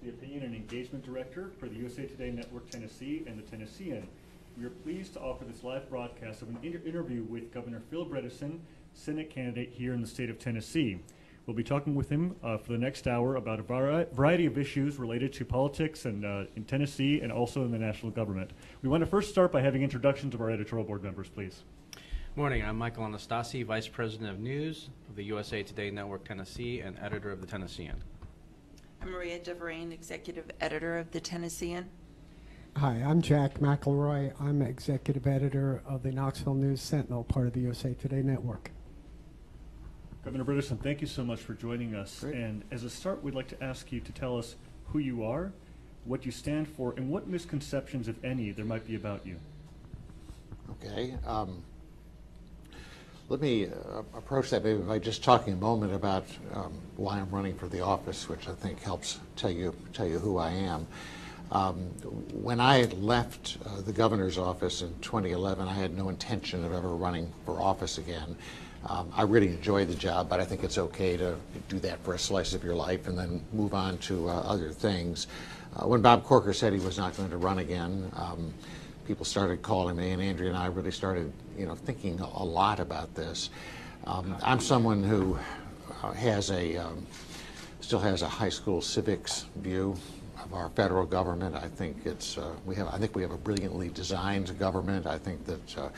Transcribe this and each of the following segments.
the Opinion and Engagement Director for the USA Today Network Tennessee and the Tennessean. We are pleased to offer this live broadcast of an interview with Governor Phil Bredesen, Senate candidate here in the state of Tennessee. We'll be talking with him for the next hour about a variety of issues related to politics and in Tennessee and also in the national government. We want to first start by having introductions of our editorial board members, please. Morning, I'm Michael Anastasi, Vice President of News of the USA Today Network Tennessee and editor of the Tennessean. I'm Maria DeVarain, Executive Editor of the Tennessean. Hi, I'm Jack McElroy. I'm Executive Editor of the Knoxville News Sentinel, part of the USA Today Network. Governor Bredesen, thank you so much for joining us. Great. And as a start, we'd like to ask you to tell us who you are, what you stand for, and what misconceptions, if any, there might be about you. Okay. Let me approach that maybe by just talking a moment about why I'm running for the office, which I think helps tell you who I am. When I left the governor's office in 2011, I had no intention of ever running for office again. I really enjoyed the job, but I think it's okay to do that for a slice of your life and then move on to other things. When Bob Corker said he was not going to run again, people started calling me, and Andrea and I really started, thinking a lot about this. I'm someone who still has a high school civics view of our federal government. I think we have a brilliantly designed government. I think that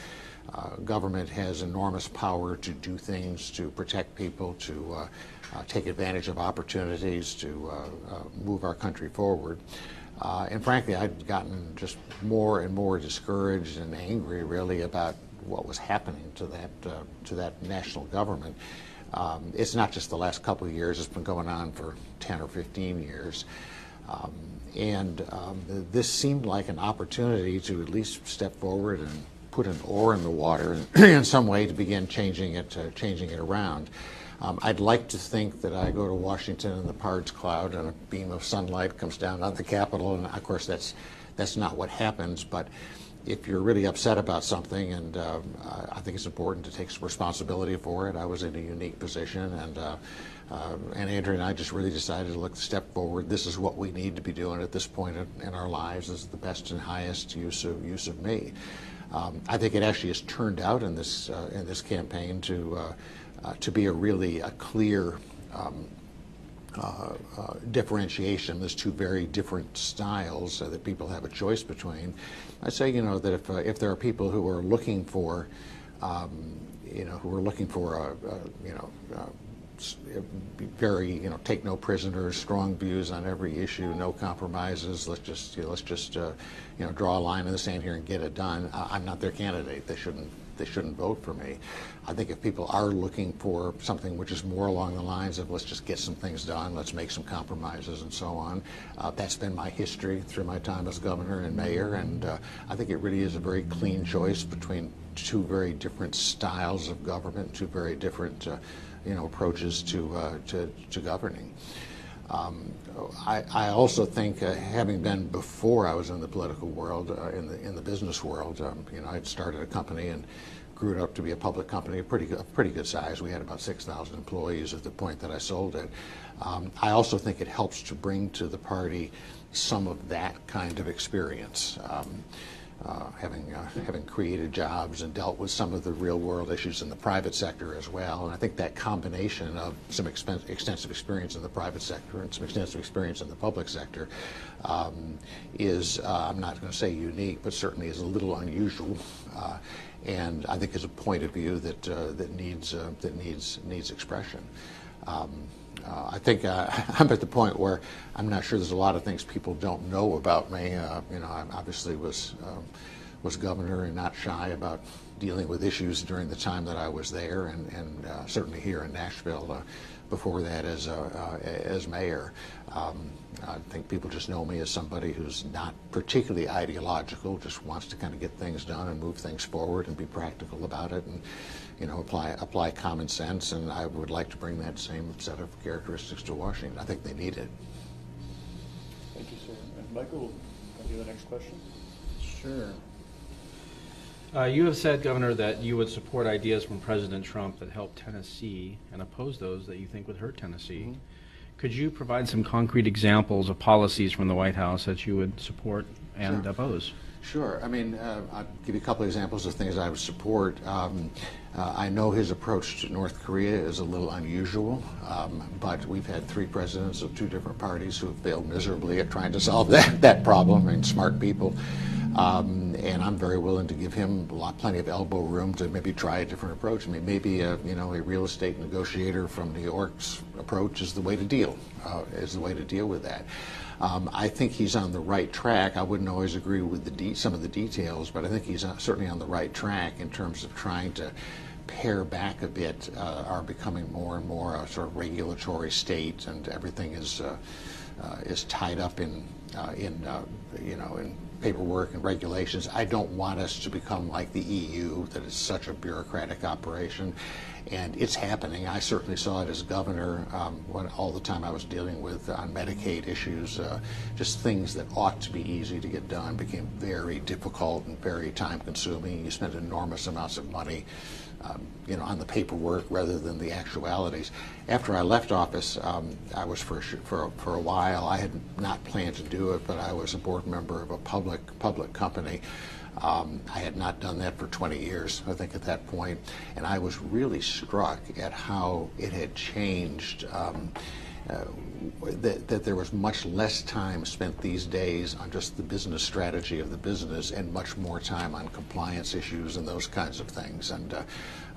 government has enormous power to do things, to protect people, to take advantage of opportunities, to move our country forward. And frankly, I'd gotten just more and more discouraged and angry, really, about what was happening to that national government. It's not just the last couple of years; it's been going on for 10 or 15 years. This seemed like an opportunity to at least step forward and put an oar in the water in some way to begin changing it around. I'd like to think that I go to Washington and the Pards cloud and a beam of sunlight comes down on the Capitol, and of course that's not what happens. But if you're really upset about something, and I think it's important to take some responsibility for it. I was in a unique position, and Andrea and I just really decided to step forward. This is what we need to be doing at this point in our lives. This is the best and highest use of me. I think it actually has turned out in this campaign to be a clear differentiation. There's two very different styles that people have a choice between. I say, that if there are people who are looking for, very, take no prisoners, strong views on every issue, no compromises. Let's just draw a line in the sand here and get it done. I'm not their candidate. They shouldn't vote for me. I think if people are looking for something which is more along the lines of let's just get some things done, let's make some compromises and so on, that's been my history through my time as governor and mayor, and I think it really is a very clean choice between two very different styles of government, two very different approaches to governing. I also think, having been before I was in the political world, in the business world, I'd started a company and grew it up to be a public company, a pretty good size. We had about 6,000 employees at the point that I sold it. I also think it helps to bring to the party some of that kind of experience. Having created jobs and dealt with some of the real world issues in the private sector as well. And I think that combination of some extensive experience in the private sector and some extensive experience in the public sector is, I'm not going to say unique, but certainly is a little unusual. And I think is a point of view that needs expression. I think I'm at the point where I'm not sure there's a lot of things people don't know about me. I obviously was governor and not shy about dealing with issues during the time that I was there, and certainly here in Nashville before that as mayor. I think people just know me as somebody who's not particularly ideological, just wants to kind of get things done and move things forward and be practical about it, and apply common sense. And I would like to bring that same set of characteristics to Washington. I think they need it. Thank you, sir. And Michael, can you do the next question? Sure. You have said, Governor, that you would support ideas from President Trump that help Tennessee and oppose those that you think would hurt Tennessee. Mm-hmm. Could you provide some concrete examples of policies from the White House that you would support and oppose? Sure. I mean, I'll give you a couple of examples of things I would support. I know his approach to North Korea is a little unusual, but we've had 3 presidents of 2 different parties who have failed miserably at trying to solve that problem, and smart people. And I'm very willing to give him plenty of elbow room to maybe try a different approach. I mean, maybe a real estate negotiator from New York's approach is the way to deal with that. I think he's on the right track. I wouldn't always agree with some of the details, but I think he's certainly on the right track in terms of trying to pare back a bit, are becoming more and more a sort of regulatory state, and everything is tied up in paperwork and regulations. I don't want us to become like the EU, that is such a bureaucratic operation, and it's happening. I certainly saw it as governor all the time I was dealing with on Medicaid issues. Just things that ought to be easy to get done became very difficult and very time-consuming. You spend enormous amounts of money on the paperwork rather than the actualities. After I left office, I was for a while. I had not planned to do it, but I was a board member of a public company. I had not done that for 20 years, I think, at that point, and I was really struck at how it had changed. That there was much less time spent these days on just the business strategy of the business, and much more time on compliance issues and those kinds of things. And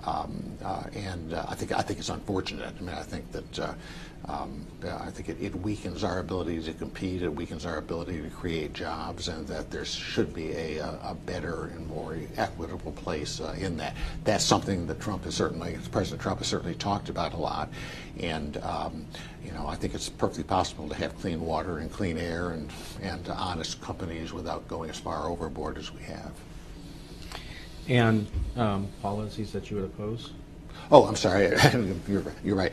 I think it's unfortunate. I mean, I think that it weakens our ability to compete. It weakens our ability to create jobs, and that there should be a better and more equitable place in that. That's something that President Trump has certainly talked about a lot. And I think it's perfectly possible to have clean water and clean air and honest companies without going as far overboard as we have. And policies that you would oppose? Oh, I'm sorry. You're right.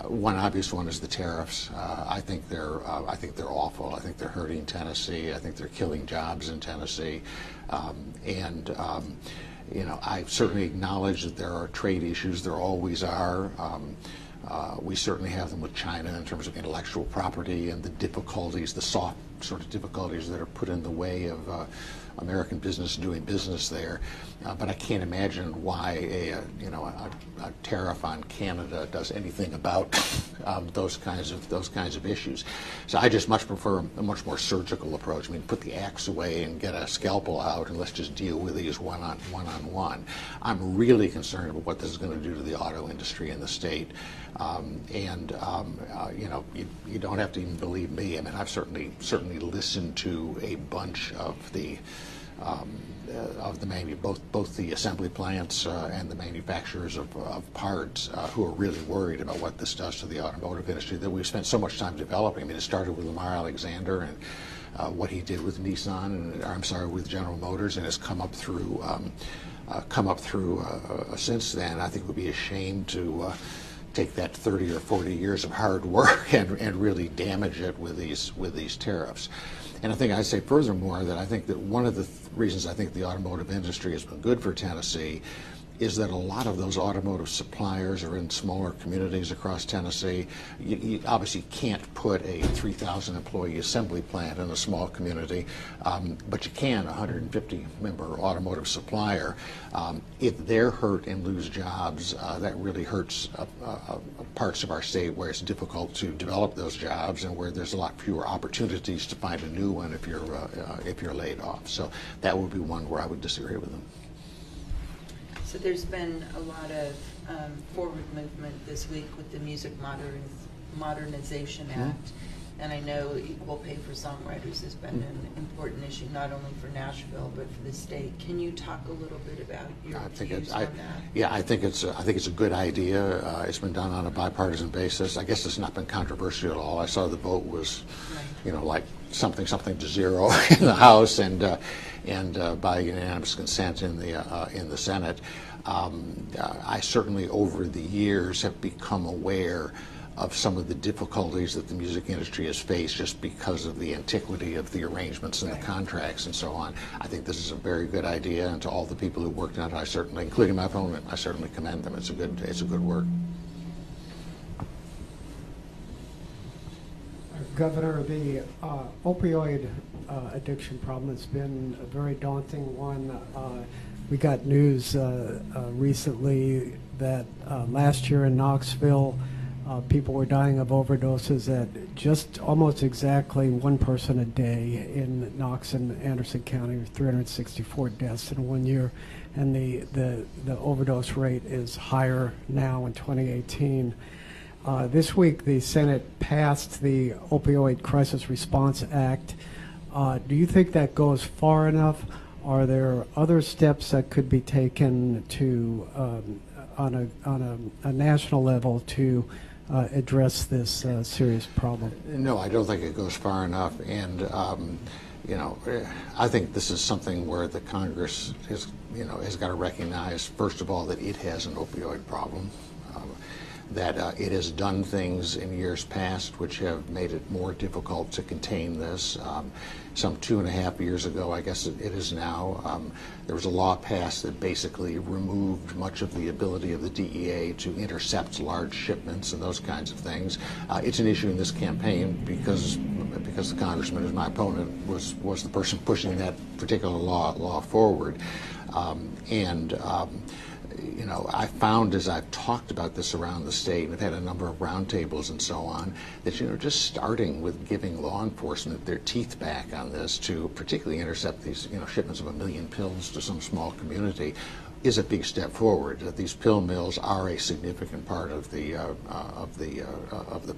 One obvious one is the tariffs. I think they're awful. I think they're hurting Tennessee. I think they're killing jobs in Tennessee. I certainly acknowledge that there are trade issues. There always are. We certainly have them with China in terms of intellectual property and the difficulties, the soft sort of difficulties that are put in the way of American business doing business there. But I can't imagine why a tariff on Canada does anything about those kinds of issues. So I just much prefer a much more surgical approach. I mean, put the axe away and get a scalpel out, and let's just deal with these one on one. I'm really concerned about what this is going to do to the auto industry in the state. You don't have to even believe me. I mean, I've certainly listened to a bunch of both the assembly plants and the manufacturers of parts who are really worried about what this does to the automotive industry that we've spent so much time developing. I mean, it started with Lamar Alexander and what he did with Nissan, with General Motors, and has come up through since then. I think it would be a shame to take that 30 or 40 years of hard work and really damage it with these tariffs. And I think I'd say furthermore that I think that one of the reasons I think the automotive industry has been good for Tennessee is that a lot of those automotive suppliers are in smaller communities across Tennessee. You obviously can't put a 3,000 employee assembly plant in a small community, but you can a 150-member automotive supplier. If they're hurt and lose jobs, that really hurts parts of our state where it's difficult to develop those jobs and where there's a lot fewer opportunities to find a new one if you're laid off. So that would be one where I would disagree with them. So there's been a lot of forward movement this week with the Music Modernization Act, and I know equal pay for songwriters has been an important issue not only for Nashville but for the state. Can you talk a little bit about your views on that? Yeah, I think it's a good idea. It's been done on a bipartisan basis. I guess it's not been controversial at all. I saw the vote was, like something to 0 in the House, and by unanimous consent in the Senate. I certainly over the years have become aware of some of the difficulties that the music industry has faced just because of the antiquity of the arrangements and the contracts and so on. I think this is a very good idea, and to all the people who worked on it, I certainly, including my opponent, I certainly commend them. It's a good work. Governor, the opioid addiction problem has been a very daunting one. We got news recently that last year in Knoxville, people were dying of overdoses at just almost exactly one person a day in Knox and Anderson County, 364 deaths in 1 year. And the overdose rate is higher now in 2018. This week, the Senate passed the Opioid Crisis Response Act. Do you think that goes far enough? Are there other steps that could be taken to, on a national level, to address this serious problem? No, I don't think it goes far enough. And you know, I think this is something where the Congress has got to recognize, first of all, that it has an opioid problem. That it has done things in years past which have made it more difficult to contain this. Some 2.5 years ago, I guess it is now, there was a law passed that basically removed much of the ability of the DEA to intercept large shipments and those kinds of things. It's an issue in this campaign because the congressman, who's my opponent, was the person pushing that particular law forward. You know, I found as I've talked about this around the state, and I've had a number of roundtables and so on, that, you know, just starting with giving law enforcement their teeth back on this to particularly intercept these, you know, shipments of 1 million pills to some small community is a big step forward. That these pill mills are a significant part of the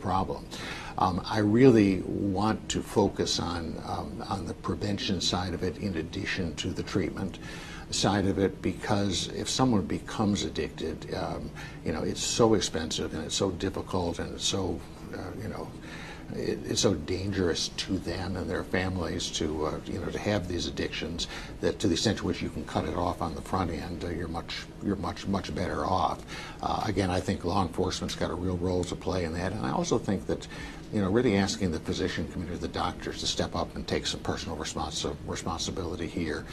problem. I really want to focus on the prevention side of it in addition to the treatment side of it, because if someone becomes addicted, you know, it's so expensive and it's so difficult and it's so, you know, it's so dangerous to them and their families to, you know, to have these addictions, that to the extent to which you can cut it off on the front end, you're much better off. Again, I think law enforcement's got a real role to play in that, and I also think that, you know, really asking the physician community, the doctors, to step up and take some personal responsibility here.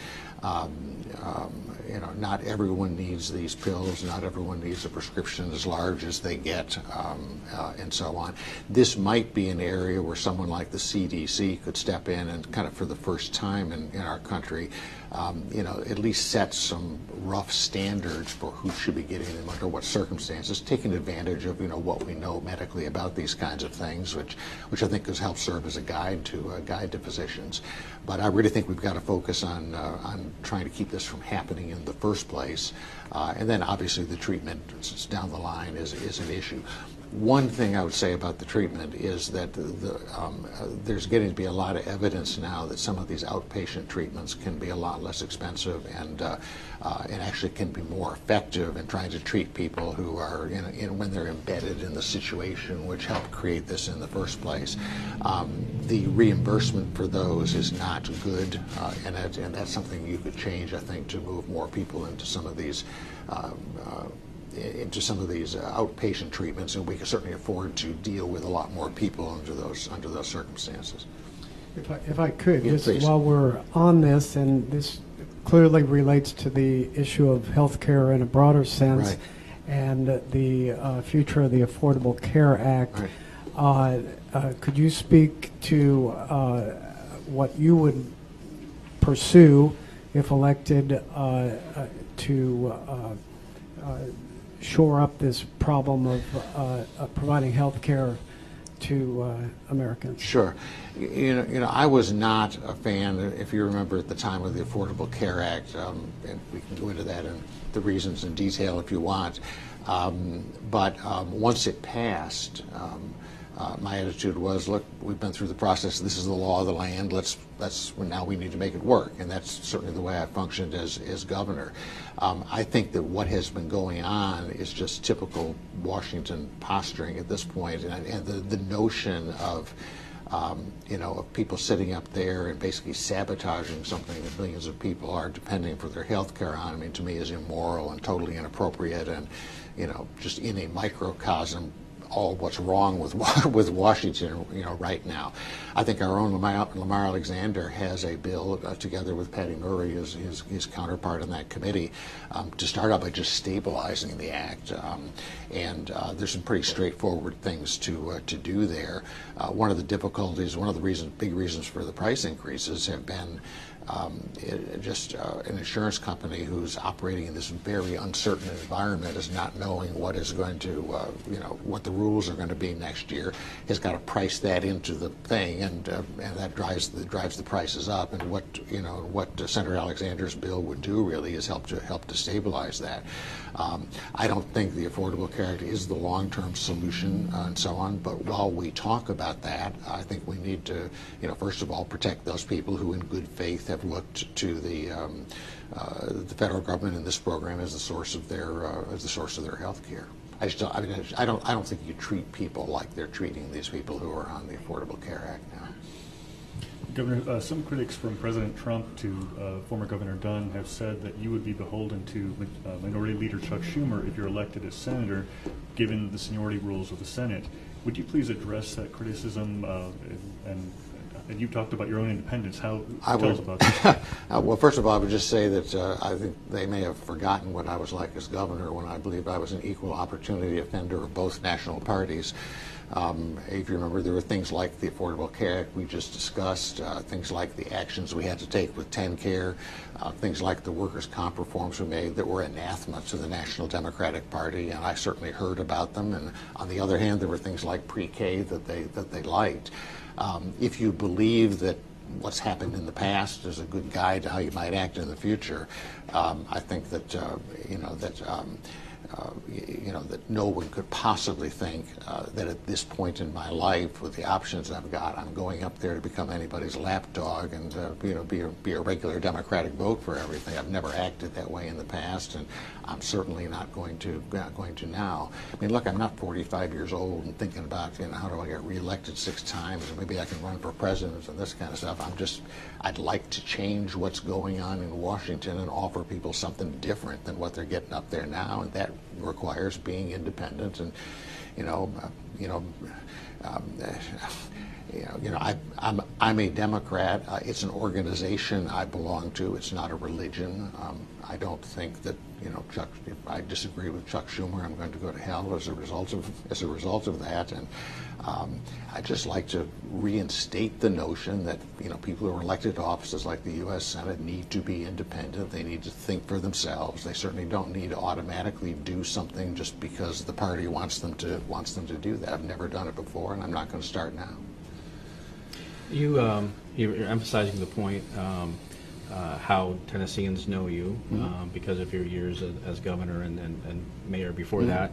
You know, not everyone needs these pills. Not everyone needs a prescription as large as they get, and so on. This might be an area where someone like the CDC could step in and kind of, for the first time in our country, you know, at least set some rough standards for who should be getting them under what circumstances, taking advantage of, you know, what we know medically about these kinds of things, which I think has helped serve as a guide to physicians. But I really think we've got to focus on trying to keep this from happening in the first place, and then obviously the treatment down the line is an issue. One thing I would say about the treatment is that there's getting to be a lot of evidence now that some of these outpatient treatments can be a lot less expensive and actually can be more effective in trying to treat people who are when they're embedded in the situation which helped create this in the first place. The reimbursement for those is not good, and that's something you could change, I think, to move more people into some of these outpatient treatments, and we can certainly afford to deal with a lot more people under those circumstances. If I could, Yeah, just please. while we're on this, and this clearly relates to the issue of health care in a broader sense, Right. and the future of the Affordable Care Act. Right. Could you speak to what you would pursue if elected to shore up this problem of providing health care to Americans? Sure. You know, I was not a fan, if you remember, at the time of the Affordable Care Act, and we can go into that and the reasons in detail if you want. But once it passed, my attitude was, look, we've been through the process. This is the law of the land. Now we need to make it work, and that's certainly the way I functioned as governor. I think that what has been going on is just typical Washington posturing at this point, and the notion of you know, of people sitting up there and basically sabotaging something that millions of people are depending for their health care on, I mean, to me is immoral and totally inappropriate, and, you know, just in a microcosm all what's wrong with Washington, right now. I think our own Lamar Alexander has a bill together with Patty Murray, his counterpart on that committee, to start out by just stabilizing the act. And there's some pretty straightforward things to do there. One of the difficulties, one of the big reasons for the price increases have been just an insurance company who's operating in this very uncertain environment, is not knowing what is going to, what the rules are going to be next year, has got to price that into the thing, and that drives the prices up. And what Senator Alexander's bill would do really is help to stabilize that. I don't think the Affordable Care Act is the long-term solution and so on, but while we talk about that, I think we need to, first of all, protect those people who in good faith have looked to the federal government in this program as the source of their health care. I don't think you treat people like they're treating these people who are on the Affordable Care Act now. Governor, some critics from President Trump to former Governor Dunn have said that you would be beholden to Minority Leader Chuck Schumer if you're elected as senator, given the seniority rules of the Senate. Would you please address that criticism? And you talked about your own independence. Tell us about that. Well, first of all, I would just say that I think they may have forgotten what I was like as governor, when I believe I was an equal opportunity offender of both national parties. If you remember, there were things like the Affordable Care Act we just discussed, things like the actions we had to take with TennCare, things like the workers' comp reforms we made that were anathema to the National Democratic Party, and I certainly heard about them. And on the other hand, there were things like pre-K that they liked. If you believe that what's happened in the past is a good guide to how you might act in the future, I think that that no one could possibly think that at this point in my life, with the options I've got, I'm going up there to become anybody's lapdog and be a regular Democratic vote for everything. I've never acted that way in the past, and I'm certainly not going to now. I mean, look, I'm not 45 years old and thinking about how do I get reelected 6 times, and maybe I can run for president and this kind of stuff. I'd like to change what's going on in Washington and offer people something different than what they're getting up there now, and that requires being independent. And I'm a Democrat. It's an organization I belong to. It's not a religion. I don't think that Chuck. If I disagree with Chuck Schumer, I'm going to go to hell as a result of that. And I just like to reinstate the notion that people who are elected to offices like the U.S. Senate need to be independent. They need to think for themselves. They certainly don't need to automatically do something just because the party wants them to do that. I've never done it before, and I'm not going to start now. You're emphasizing the point how Tennesseans know you because of your years as governor and mayor before that.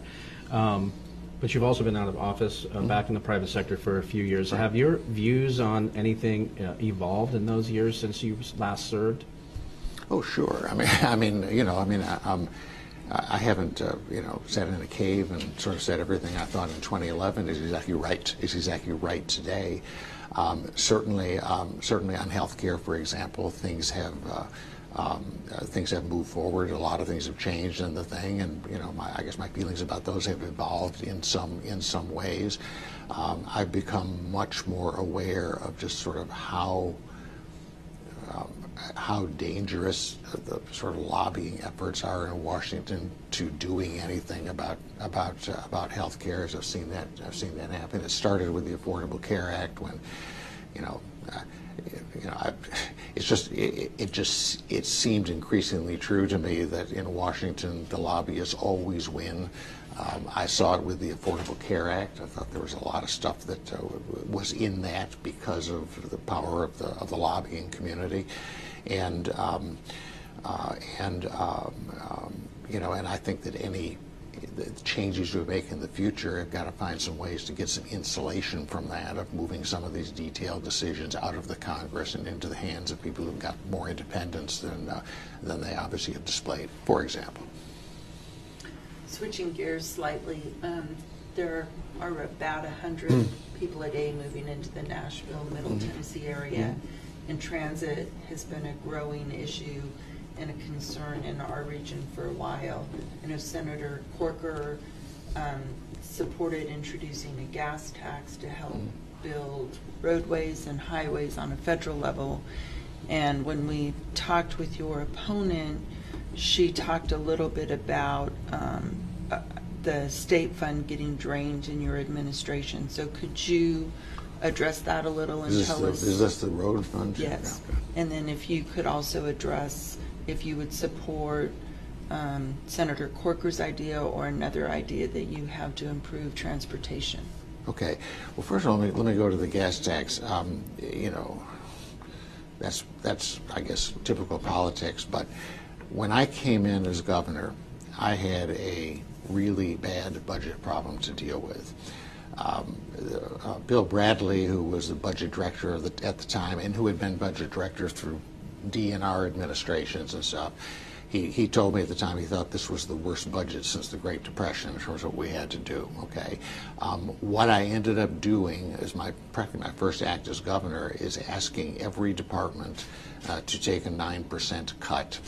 But you've also been out of office back in the private sector for a few years. Have your views on anything evolved in those years since you last served? Oh, sure. I haven't sat in a cave and sort of said everything I thought in 2011 is exactly right today. Certainly on health care, for example, things have moved forward. A lot of things have changed in the thing, and I guess my feelings about those have evolved in some ways. I've become much more aware of just sort of how dangerous the sort of lobbying efforts are in Washington to doing anything about health care. As I've seen that happen. It started with the Affordable Care Act when, it seemed increasingly true to me that in Washington the lobbyists always win. I saw it with the Affordable Care Act. I thought there was a lot of stuff that was in that because of the power of the lobbying community, and I think that the changes we make in the future have got to find some ways to get some insulation from that, of moving some of these detailed decisions out of the Congress and into the hands of people who've got more independence than they obviously have displayed, for example. Switching gears slightly, there are about 100 people a day moving into the Nashville, Middle Tennessee area, and transit has been a growing issue and a concern in our region for a while. I know Senator Corker supported introducing a gas tax to help build roadways and highways on a federal level. And when we talked with your opponent, she talked a little bit about the state fund getting drained in your administration. So could you address that a little and tell us? Is this the road fund? Yes. Yeah. And then if you could also address if you would support Senator Corker's idea or another idea that you have to improve transportation. Okay. Well, first of all, let me go to the gas tax. You know, that's I guess typical politics. But when I came in as governor, I had a really bad budget problem to deal with. Bill Bradley, who was the budget director at the time, and who had been budget director through DNR administrations and stuff, he told me at the time he thought this was the worst budget since the Great Depression in terms of what we had to do. Okay, what I ended up doing as practically my first act as governor is asking every department to take a 9% cut,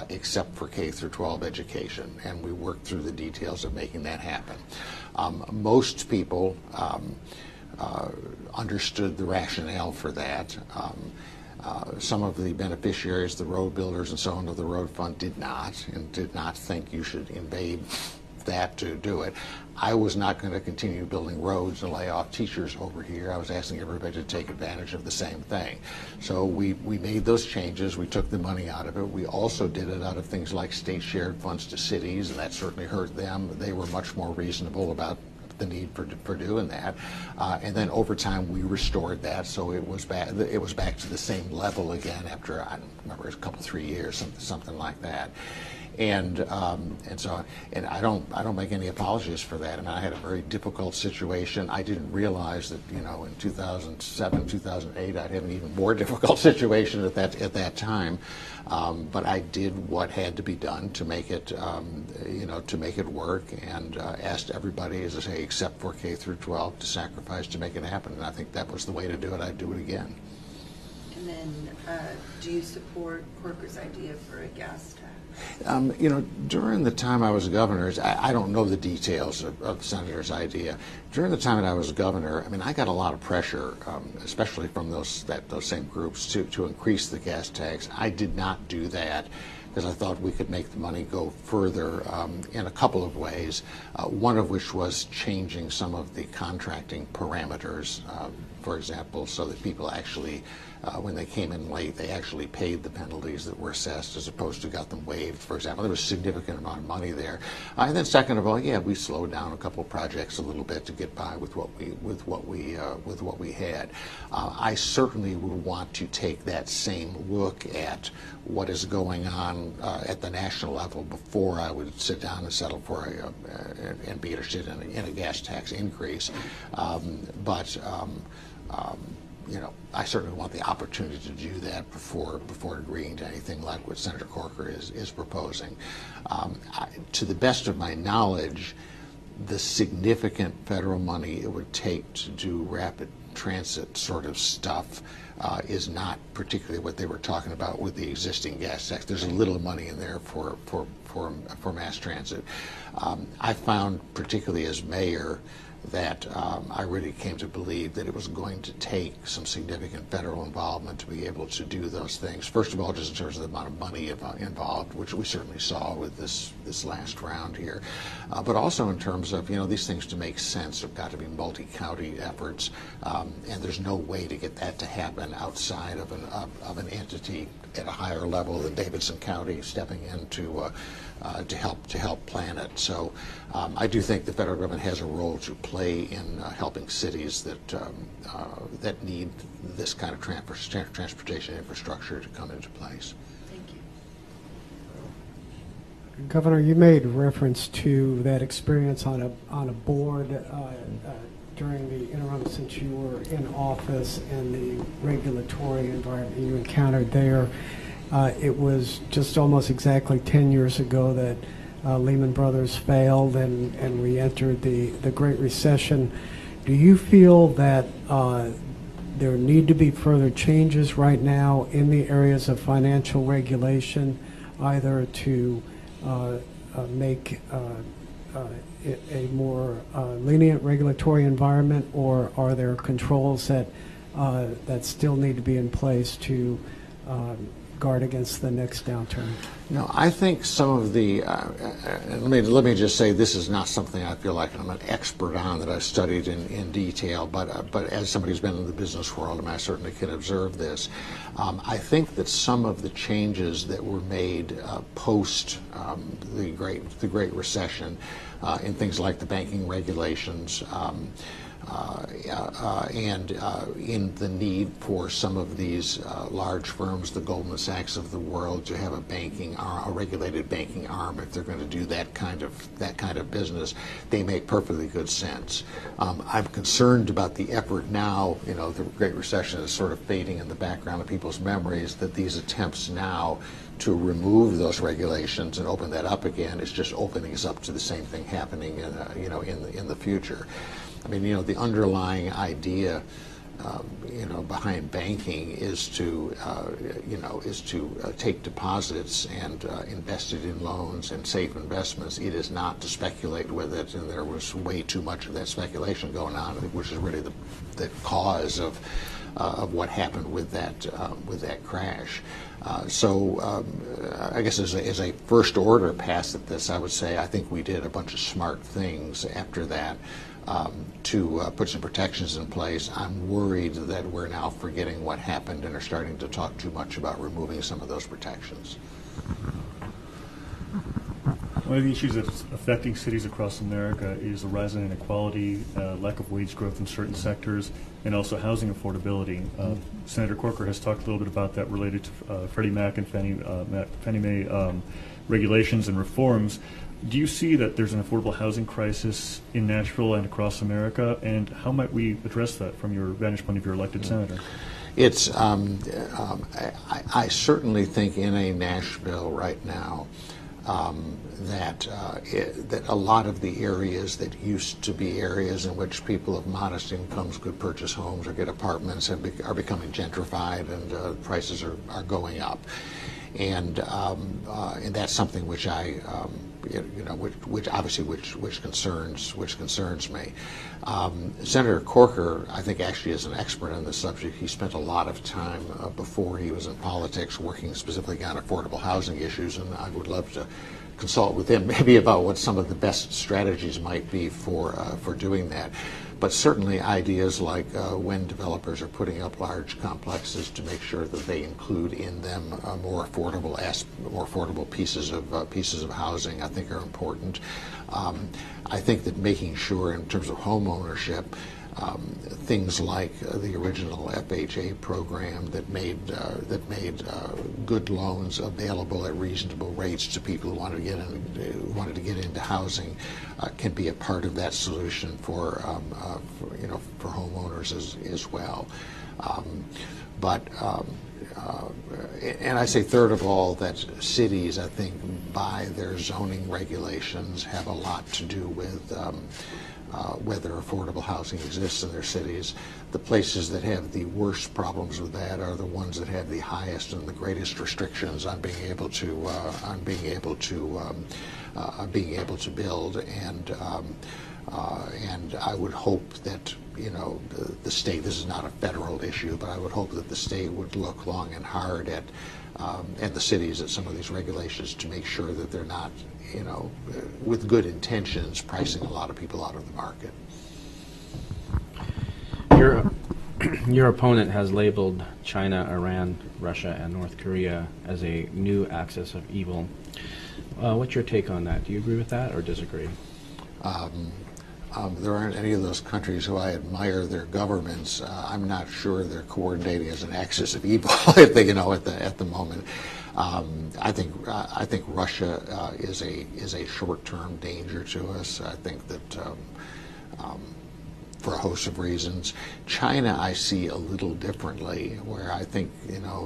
except for K through 12 education, and we worked through the details of making that happen. Most people understood the rationale for that. Some of the beneficiaries, the road builders and so on of the road fund did not think you should invade that to do it. I was not going to continue building roads and lay off teachers over here. I was asking everybody to take advantage of the same thing. So we made those changes. We took the money out of it. We also did it out of things like state shared funds to cities, and that certainly hurt them. They were much more reasonable about the need for doing that, and then over time we restored that, so it was back to the same level again after, I don't remember, a couple 3 years, something like that. And I don't make any apologies for that. I mean, I had a very difficult situation. I didn't realize that, you know, in 2007, 2008, I'd have an even more difficult situation at that time. But I did what had to be done to make it, to make it work, and asked everybody, as I say, except for K through 12, to sacrifice to make it happen. And I think that was the way to do it. I'd do it again. And then, do you support Corker's idea for a gas tax? During the time I was governor, I don't know the details of the senator's idea. During the time that I was governor, I mean, I got a lot of pressure, especially from those same groups, to increase the gas tax. I did not do that because I thought we could make the money go further in a couple of ways, one of which was changing some of the contracting parameters, for example, so that people actually, when they came in late, they actually paid the penalties that were assessed as opposed to got them waived, for example. There was a significant amount of money there. And then second of all, yeah, we slowed down a couple of projects a little bit to get by with what we had. I certainly would want to take that same look at what is going on at the national level before I would sit down and settle for and be interested in a gas tax increase. I certainly want the opportunity to do that before agreeing to anything like what Senator Corker is proposing. To the best of my knowledge, the significant federal money it would take to do rapid transit sort of stuff is not particularly what they were talking about with the existing gas tax. There's a little money in there for mass transit. I found, particularly as mayor, that I really came to believe that it was going to take some significant federal involvement to be able to do those things. First of all, just in terms of the amount of money involved, which we certainly saw with this last round here, but also in terms of, these things to make sense have got to be multi-county efforts, and there's no way to get that to happen outside of an entity at a higher level than Davidson County stepping in to help plan it. So I do think the federal government has a role to play in helping cities that need this kind of transportation infrastructure to come into place. Thank you. Governor, you made reference to that experience on a board during the interim since you were in office and the regulatory environment you encountered there. It was just almost exactly 10 years ago that Lehman Brothers failed and we entered the Great Recession. Do you feel that there need to be further changes right now in the areas of financial regulation, either to make a more lenient regulatory environment, or are there controls that still need to be in place to guard against the next downturn? No, I think some of the, let me just say, this is not something I feel like I'm an expert on, that I've studied in detail, but as somebody who's been in the business world, I certainly can observe this. I think that some of the changes that were made post the Great Recession in things like the banking regulations, and in the need for some of these large firms, the Goldman Sachs of the world, to have a regulated banking arm if they're going to do that kind of business, they make perfectly good sense. I'm concerned about the effort now. The Great Recession is sort of fading in the background of people's memories, that these attempts now to remove those regulations and open that up again is just opening us up to the same thing happening in the future. I mean, the underlying idea, behind banking is to take deposits and invest it in loans and safe investments. It is not to speculate with it, and there was way too much of that speculation going on, which is really the cause of what happened with that crash. So I guess as a first order pass at this, I would say I think we did a bunch of smart things after that. To put some protections in place. I'm worried that we're now forgetting what happened and are starting to talk too much about removing some of those protections. One of the issues that's affecting cities across America is the rise in inequality, lack of wage growth in certain sectors, and also housing affordability. Senator Corker has talked a little bit about that related to Freddie Mac and Fannie Mae regulations and reforms. Do you see that there's an affordable housing crisis in Nashville and across America, and how might we address that from your vantage point of your elected senator? It's I certainly think in a Nashville right now that a lot of the areas that used to be areas in which people of modest incomes could purchase homes or get apartments are becoming gentrified, and prices are going up. And that's something which which concerns me. Senator Corker, I think, actually is an expert on this subject. He spent a lot of time before he was in politics working specifically on affordable housing issues, and I would love to consult with him maybe about what some of the best strategies might be for doing that. But certainly ideas like when developers are putting up large complexes, to make sure that they include in them more affordable pieces of housing, I think are important. I think that making sure, in terms of home ownership, things like the original FHA program that made good loans available at reasonable rates to people who wanted to get into housing can be a part of that solution for homeowners as well. And I say, third of all, that cities, I think, by their zoning regulations, have a lot to do with whether affordable housing exists in their cities. The places that have the worst problems with that are the ones that have the highest and the greatest restrictions on being able to build. And I would hope that the state, this is not a federal issue, but I would hope that the state would look long and hard at the cities at some of these regulations to make sure that they're not, with good intentions, pricing a lot of people out of the market. Your opponent has labeled China, Iran, Russia, and North Korea as a new axis of evil. What's your take on that? Do you agree with that or disagree? There aren't any of those countries who I admire their governments. I'm not sure they're coordinating as an axis of evil at the moment. I think Russia is a short-term danger to us. I think that for a host of reasons. China I see a little differently, where I think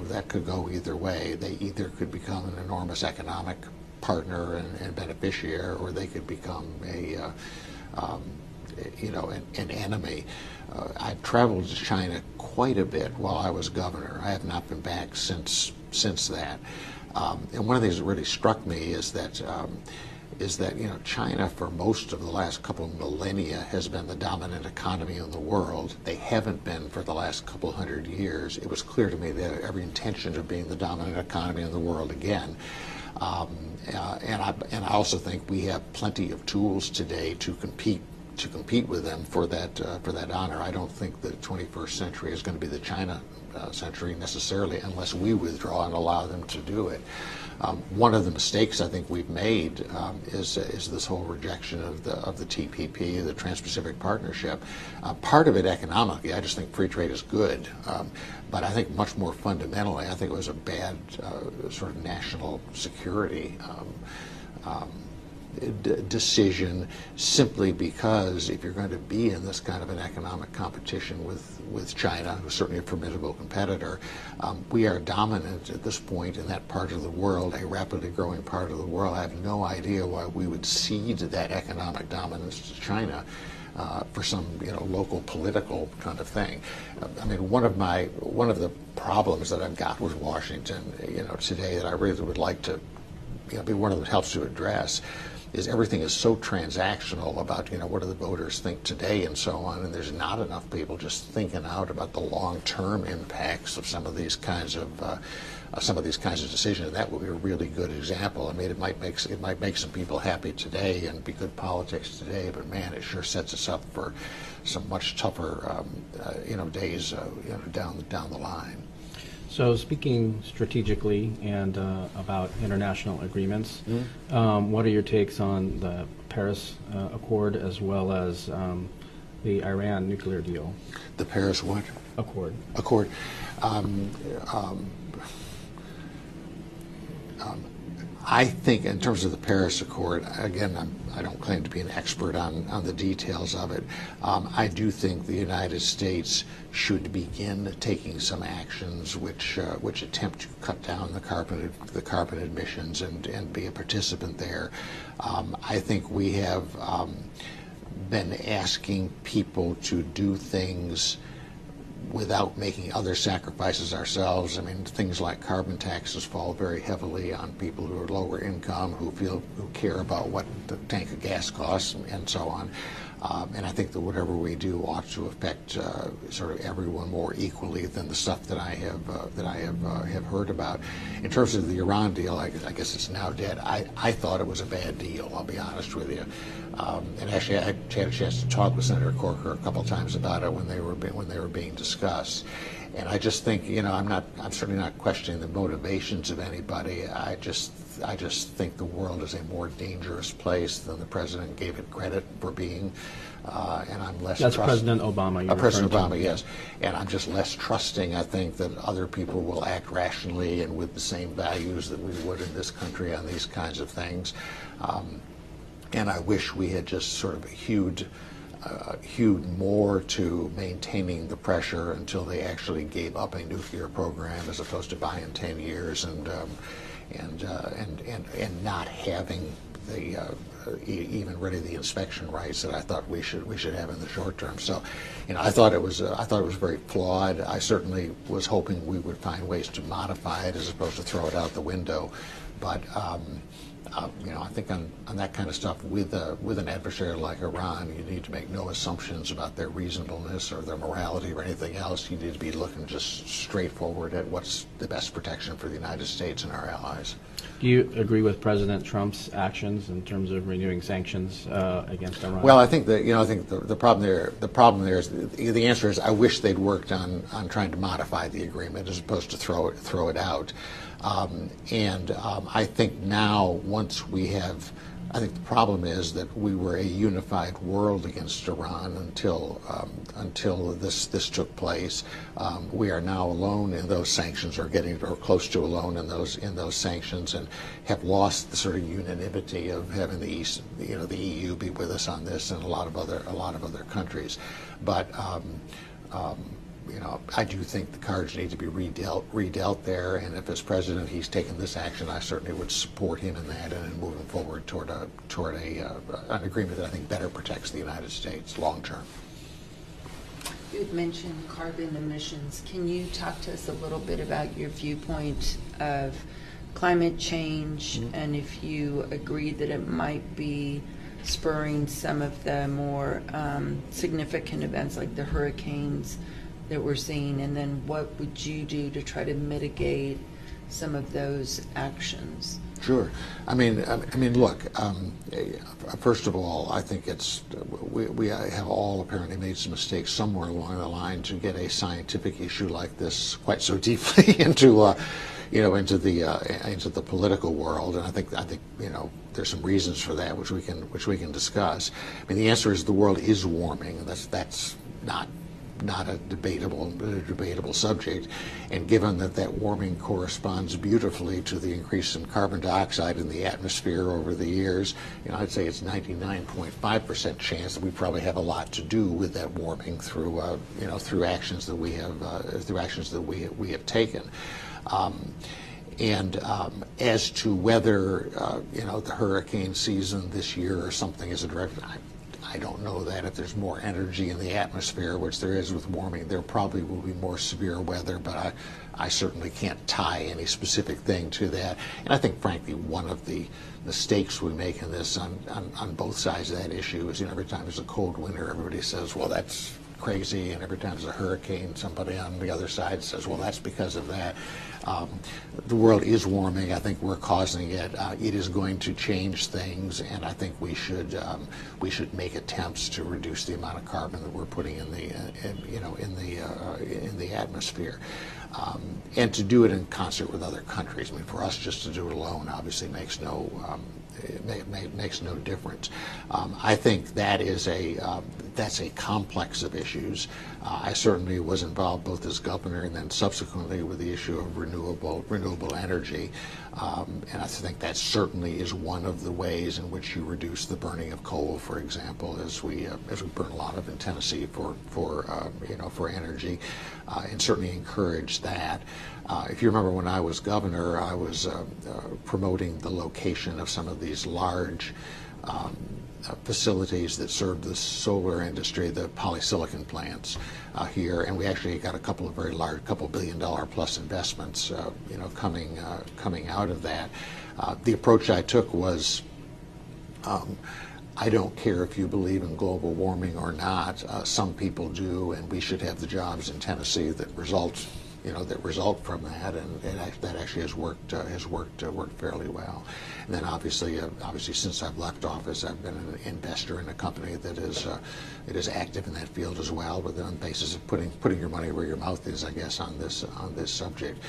that could go either way. They either could become an enormous economic partner and beneficiary, or they could become an enemy. I've traveled to China quite a bit while I was governor. I have not been back since that. And one of the things that really struck me is that is that, China for most of the last couple of millennia has been the dominant economy in the world. They haven't been for the last couple hundred years. It was clear to me they had every intention of being the dominant economy in the world again. And I also think we have plenty of tools today to compete with them for that honor. I don't think the 21st century is going to be the China century necessarily, unless we withdraw and allow them to do it. One of the mistakes I think we've made is this whole rejection of the TPP, the Trans-Pacific Partnership. Part of it economically, I just think free trade is good, but I think much more fundamentally, I think it was a bad sort of national security decision, simply because if you're going to be in this kind of an economic competition with China, who's certainly a formidable competitor, we are dominant at this point in that part of the world, a rapidly growing part of the world. I have no idea why we would cede that economic dominance to China for some local political kind of thing. I mean, one of the problems that I've got with Washington today that I really would like to be one of the helps to address is everything is so transactional about what do the voters think today and so on, and there's not enough people just thinking out about the long-term impacts of some of these kinds of decisions. And that would be a really good example. I mean, it might make some people happy today and be good politics today, but man, it sure sets us up for some much tougher days down the line. So speaking strategically and about international agreements, what are your takes on the Paris Accord as well as the Iran nuclear deal? The Paris what? Accord. I think in terms of the Paris Accord, again, I don't claim to be an expert on the details of it. I do think the United States should begin taking some actions which attempt to cut down the carbon emissions and be a participant there. I think we have been asking people to do things without making other sacrifices ourselves. I mean, things like carbon taxes fall very heavily on people who are lower income, who care about what the tank of gas costs and so on. And I think that whatever we do ought to affect sort of everyone more equally than the stuff that I have heard about. In terms of the Iran deal, I guess it's now dead. I thought it was a bad deal, I'll be honest with you. And actually, I had a chance to talk with Senator Corker a couple of times about it when they were being discussed. And I just think, I'm certainly not questioning the motivations of anybody. I just think the world is a more dangerous place than the president gave it credit for being. And I'm less. That's President Obama. President Obama, yes. And I'm just less trusting. I think that other people will act rationally and with the same values that we would in this country on these kinds of things. And I wish we had just sort of hewed more to maintaining the pressure until they actually gave up a nuclear program, as opposed to buying 10 years and not having the even really the inspection rights that I thought we should have in the short term. So, I thought it was very flawed. I certainly was hoping we would find ways to modify it as opposed to throw it out the window. But I think on that kind of stuff with an adversary like Iran, you need to make no assumptions about their reasonableness or their morality or anything else. You need to be looking just straightforward at what's the best protection for the United States and our allies. Do you agree with President Trump's actions in terms of renewing sanctions against Iran? Well, I think that the problem there is the answer is I wish they'd worked on trying to modify the agreement as opposed to throw it out. I think now, once we have, I think the problem is that we were a unified world against Iran until this took place. We are now alone in those sanctions, or close to alone in those sanctions, and have lost the sort of unanimity of having the EU be with us on this, and a lot of other countries. But I do think the cards need to be redealt there, and if as president he's taken this action, I certainly would support him in that and in moving forward toward an agreement that I think better protects the United States long term. You had mentioned carbon emissions. Can you talk to us a little bit about your viewpoint of climate change, and if you agree that it might be spurring some of the more significant events like the hurricanes that we're seeing, and then what would you do to try to mitigate some of those actions? Sure. I mean, look. First of all, I think we have all apparently made some mistakes somewhere along the line to get a scientific issue like this quite so deeply into the political world, and I think there's some reasons for that which we can discuss. I mean, the answer is the world is warming. That's not a debatable subject, and given that warming corresponds beautifully to the increase in carbon dioxide in the atmosphere over the years, I'd say it's 99.5% chance that we probably have a lot to do with that warming through actions that we have taken. As to whether the hurricane season this year or something is a direct, I don't know that. If there's more energy in the atmosphere, which there is with warming, there probably will be more severe weather, but I certainly can't tie any specific thing to that. And I think, frankly, one of the mistakes we make in this on both sides of that issue is, every time there's a cold winter, everybody says, well, that's crazy, and every time there's a hurricane, somebody on the other side says, well, that's because of that. The world is warming. I think we're causing it. It is going to change things, and I think we should make attempts to reduce the amount of carbon that we're putting in the atmosphere, and to do it in concert with other countries. I mean, for us just to do it alone obviously makes no difference. I think that's a complex of issues. I certainly was involved both as governor and then subsequently with the issue of renewable energy, and I think that certainly is one of the ways in which you reduce the burning of coal, for example, as we burn a lot of in Tennessee for energy, and certainly encourage that. If you remember, when I was governor, I was promoting the location of some of these large facilities that serve the solar industry, the polysilicon plants here, and we actually got a couple of very large, $2 billion plus investments, coming out of that. The approach I took was, I don't care if you believe in global warming or not. Some people do, and we should have the jobs in Tennessee that result from that, and that actually has worked fairly well. And then obviously since I've left office, I've been an investor in a company that is active in that field as well, but on the basis of putting your money where your mouth is, I guess, on this subject.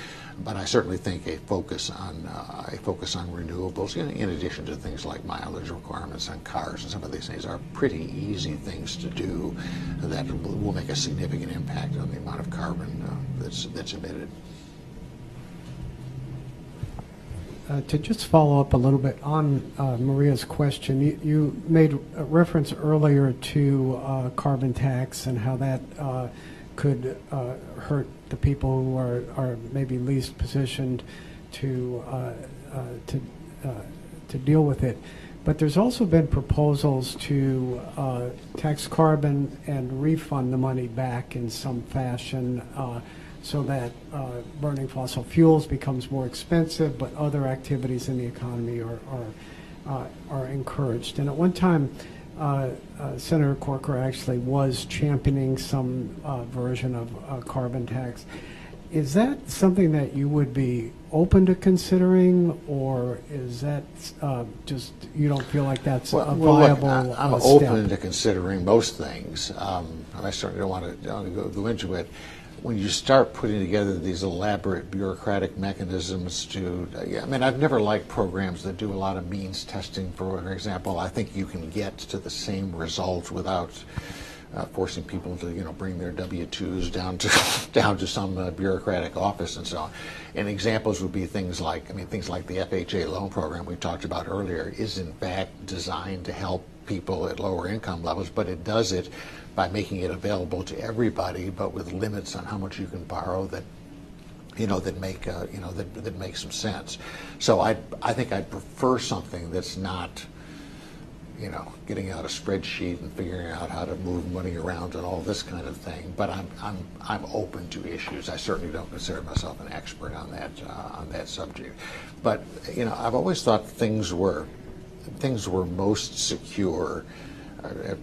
But I certainly think a focus on renewables, in addition to things like mileage requirements on cars and some of these things, are pretty easy things to do that will make a significant impact on the amount of carbon that's emitted. To just follow up a little bit on Maria's question, you made a reference earlier to carbon tax and how that could hurt the people who are maybe least positioned to deal with it. But there's also been proposals to tax carbon and refund the money back in some fashion, so that burning fossil fuels becomes more expensive, but other activities in the economy are encouraged. And at one time, Senator Corker actually was championing some version of a carbon tax. Is that something that you would be open to considering, or is that just you don't feel like that's a viable look, I'm step? open to considering most things. I certainly don't want to go into it. When you start putting together these elaborate bureaucratic mechanisms I've never liked programs that do a lot of means testing. For example, I think you can get to the same result without forcing people to, bring their W-2s down to some bureaucratic office and so on. And examples would be things like the FHA loan program we talked about earlier is in fact designed to help people at lower income levels, but it does it by making it available to everybody, but with limits on how much you can borrow that make some sense. So I think I'd prefer something that's not getting out a spreadsheet and figuring out how to move money around and all this kind of thing. But I'm open to issues. I certainly don't consider myself an expert on that subject. But I've always thought things were most secure,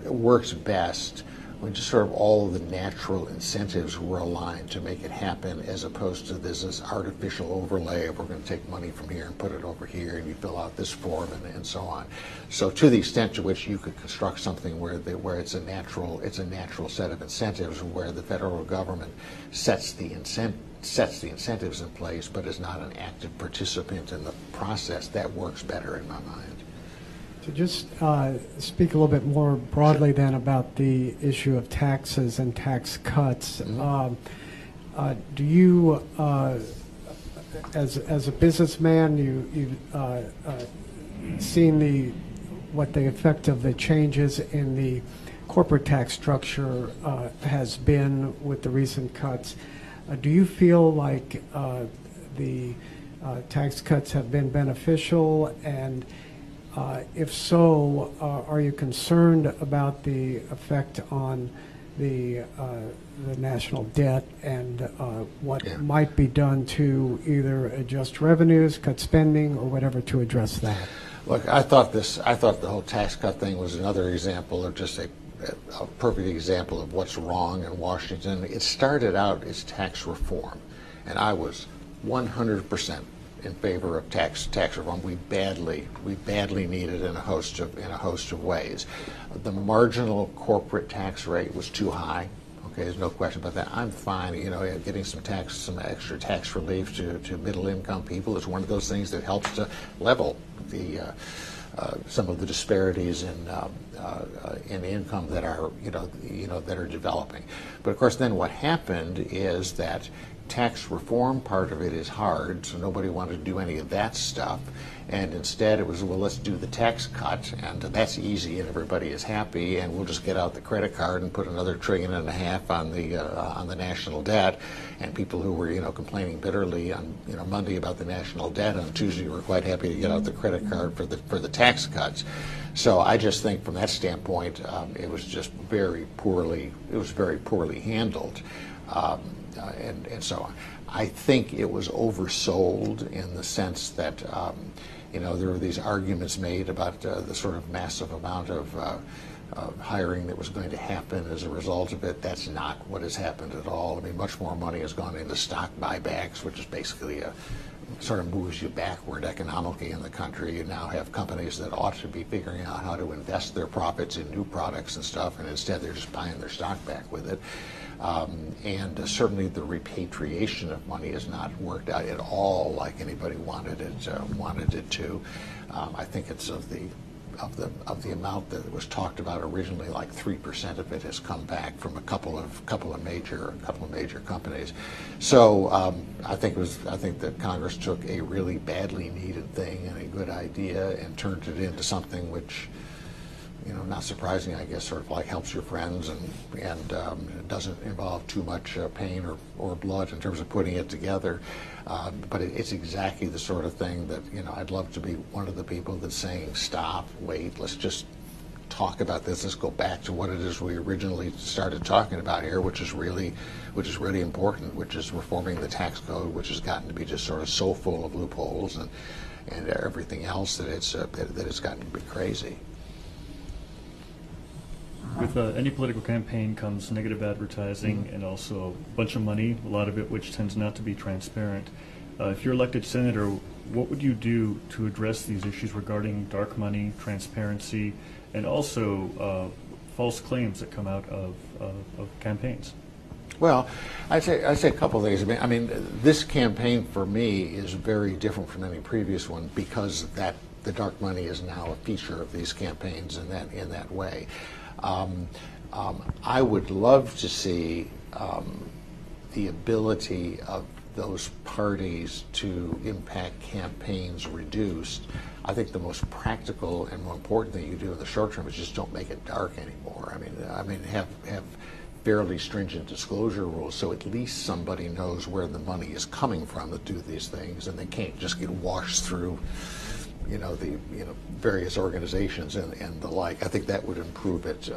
worked best when just sort of all of the natural incentives were aligned to make it happen, as opposed to this artificial overlay of we're going to take money from here and put it over here, and you fill out this form and so on. So to the extent to which you could construct something where it's a natural set of incentives, where the federal government sets the incentives in place, but is not an active participant in the process, that works better in my mind. To just speak a little bit more broadly then about the issue of taxes and tax cuts, do you, as a businessman, you've seen what the effect of the changes in the corporate tax structure has been with the recent cuts? Do you feel like the tax cuts have been beneficial, and if so, are you concerned about the effect on the national debt and what might be done to either adjust revenues, cut spending, or whatever to address that? Look, I thought the whole tax cut thing was another example of just a perfect example of what's wrong in Washington. It started out as tax reform, and I was 100% in favor of tax reform. We badly need it in a host of ways. The marginal corporate tax rate was too high. Okay, there's no question about that. I'm fine, getting some extra tax relief to middle income people is one of those things that helps to level some of the disparities in income that are that are developing. But of course, then what happened is that tax reform part of it is hard, so nobody wanted to do any of that stuff, and instead it was, well, let's do the tax cut, and that's easy and everybody is happy, and we'll just get out the credit card and put another $1.5 trillion on the national debt. And people who were complaining bitterly on Monday about the national debt, on Tuesday were quite happy to get out the credit card for the tax cuts. So I just think from that standpoint, it was just very poorly handled. And so on. I think it was oversold in the sense that there were these arguments made about the sort of massive amount of hiring that was going to happen as a result of it. That's not what has happened at all. I mean, much more money has gone into stock buybacks, which is basically sort of moves you backward economically in the country. You now have companies that ought to be figuring out how to invest their profits in new products and stuff, and instead they're just buying their stock back with it. And certainly the repatriation of money has not worked out at all like anybody wanted it to. I think it's of the amount that was talked about originally, like 3% of it has come back from a couple of major companies. So I think that Congress took a really badly needed thing and a good idea and turned it into something which, not surprising, I guess, sort of like helps your friends and doesn't involve too much pain or blood in terms of putting it together. But it's exactly the sort of thing that, I'd love to be one of the people that's saying, stop, wait, let's just talk about this. Let's go back to what it is we originally started talking about here, which is really important, which is reforming the tax code, which has gotten to be just sort of so full of loopholes and everything else that it's gotten to be crazy. With any political campaign comes negative advertising and also a bunch of money, a lot of it which tends not to be transparent. If you're elected senator, what would you do to address these issues regarding dark money, transparency, and also false claims that come out of campaigns? Well, I'd say a couple of things. I mean, this campaign for me is very different from any previous one because the dark money is now a feature of these campaigns in that way. I would love to see the ability of those parties to impact campaigns reduced. I think the most practical and more important thing you do in the short term is just don't make it dark anymore. I mean, have fairly stringent disclosure rules so at least somebody knows where the money is coming from to do these things, and they can't just get washed through various organizations and the like. I think that would improve it.